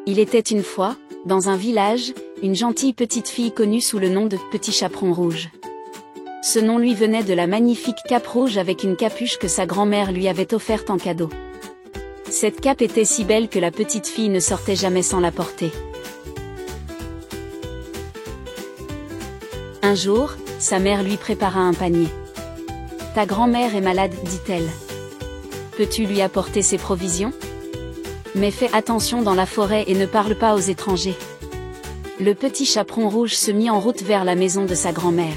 Il était une fois, dans un village, une gentille petite fille connue sous le nom de Petit Chaperon Rouge. Ce nom lui venait de la magnifique cape rouge avec une capuche que sa grand-mère lui avait offerte en cadeau. Cette cape était si belle que la petite fille ne sortait jamais sans la porter. Un jour, sa mère lui prépara un panier. « Ta grand-mère est malade, dit-elle. Peux-tu lui apporter ses provisions ? Mais fais attention dans la forêt et ne parle pas aux étrangers. » Le petit chaperon rouge se mit en route vers la maison de sa grand-mère.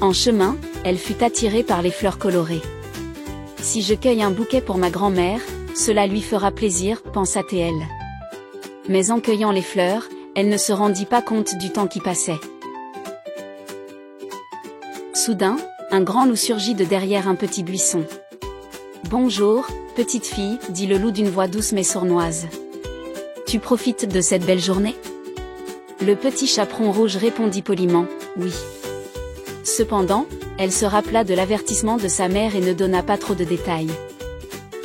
En chemin, elle fut attirée par les fleurs colorées. « Si je cueille un bouquet pour ma grand-mère, cela lui fera plaisir, pensa-t-elle. Mais en cueillant les fleurs, elle ne se rendit pas compte du temps qui passait. Soudain, un grand loup surgit de derrière un petit buisson. « Bonjour, petite fille, dit le loup d'une voix douce mais sournoise. Tu profites de cette belle journée ? » Le petit chaperon rouge répondit poliment, « Oui. » Cependant, elle se rappela de l'avertissement de sa mère et ne donna pas trop de détails.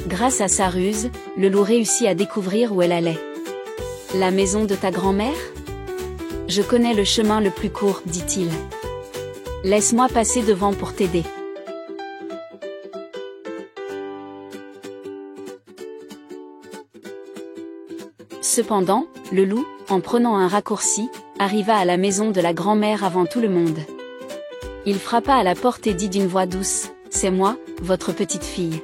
Grâce à sa ruse, le loup réussit à découvrir où elle allait. « La maison de ta grand-mère ? Je connais le chemin le plus court, dit-il. Laisse-moi passer devant pour t'aider. » Cependant, le loup, en prenant un raccourci, arriva à la maison de la grand-mère avant tout le monde. Il frappa à la porte et dit d'une voix douce, « C'est moi, votre petite fille. »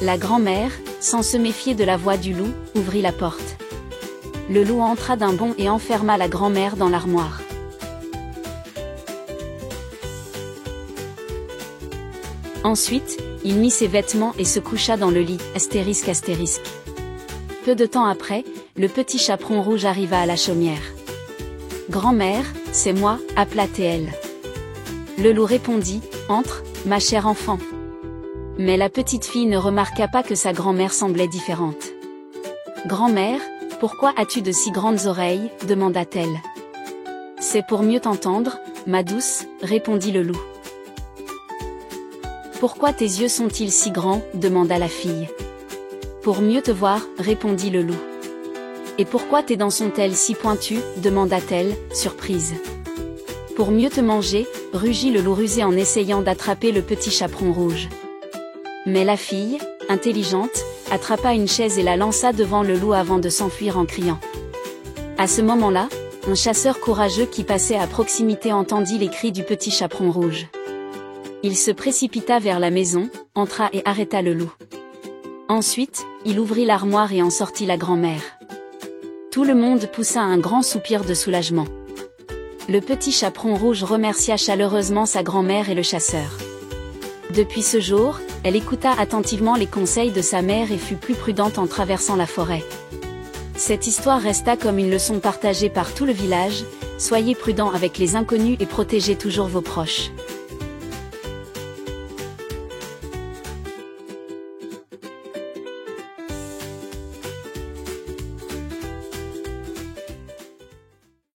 La grand-mère, sans se méfier de la voix du loup, ouvrit la porte. Le loup entra d'un bond et enferma la grand-mère dans l'armoire. Ensuite, il mit ses vêtements et se coucha dans le lit, astérisque astérisque. Peu de temps après, le petit chaperon rouge arriva à la chaumière. « Grand-mère, c'est moi, » appela-t-elle. Le loup répondit, « Entre, ma chère enfant. » Mais la petite fille ne remarqua pas que sa grand-mère semblait différente. « Grand-mère, pourquoi as-tu de si grandes oreilles ?» demanda-t-elle. « C'est pour mieux t'entendre, ma douce, » répondit le loup. « Pourquoi tes yeux sont-ils si grands ?» demanda la fille. « Pour mieux te voir, » répondit le loup. « Et pourquoi tes dents sont-elles si pointues ?» demanda-t-elle, surprise. « Pour mieux te manger » rugit le loup rusé en essayant d'attraper le petit chaperon rouge. Mais la fille, intelligente, attrapa une chaise et la lança devant le loup avant de s'enfuir en criant. À ce moment-là, un chasseur courageux qui passait à proximité entendit les cris du petit chaperon rouge. Il se précipita vers la maison, entra et arrêta le loup. Ensuite, il ouvrit l'armoire et en sortit la grand-mère. Tout le monde poussa un grand soupir de soulagement. Le petit chaperon rouge remercia chaleureusement sa grand-mère et le chasseur. Depuis ce jour, elle écouta attentivement les conseils de sa mère et fut plus prudente en traversant la forêt. Cette histoire resta comme une leçon partagée par tout le village, soyez prudents avec les inconnus et protégez toujours vos proches.